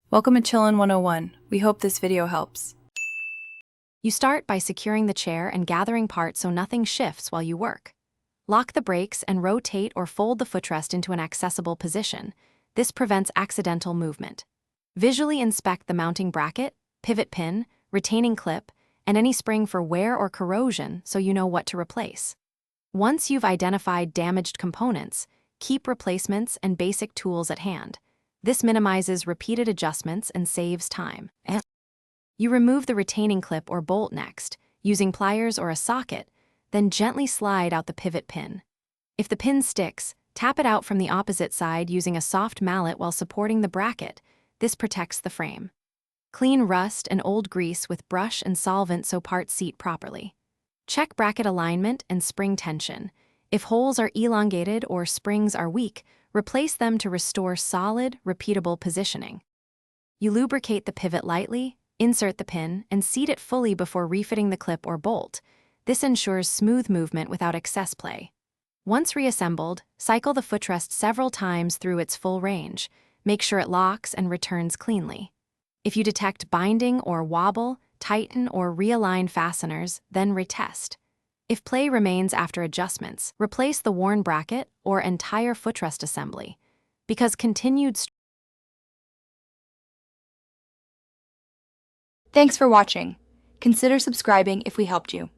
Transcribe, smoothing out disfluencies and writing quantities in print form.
Welcome to Chillin' 101. We hope this video helps. You start by securing the chair and gathering parts so nothing shifts while you work. Lock the brakes and rotate or fold the footrest into an accessible position. This prevents accidental movement. Visually inspect the mounting bracket, pivot pin, retaining clip, and any spring for wear or corrosion so you know what to replace. Once you've identified damaged components, keep replacements and basic tools at hand. This minimizes repeated adjustments and saves time. You remove the retaining clip or bolt next, using pliers or a socket, then gently slide out the pivot pin. If the pin sticks, tap it out from the opposite side using a soft mallet while supporting the bracket. This protects the frame. Clean rust and old grease with brush and solvent so parts seat properly. Check bracket alignment and spring tension. If holes are elongated or springs are weak, replace them to restore solid, repeatable positioning. You lubricate the pivot lightly, insert the pin, and seat it fully before refitting the clip or bolt. This ensures smooth movement without excess play. Once reassembled, cycle the footrest several times through its full range. Make sure it locks and returns cleanly. If you detect binding or wobble, tighten or realign fasteners, then retest. If play remains after adjustments, replace the worn bracket or entire footrest assembly. Because Thanks for watching. Consider subscribing if we helped you.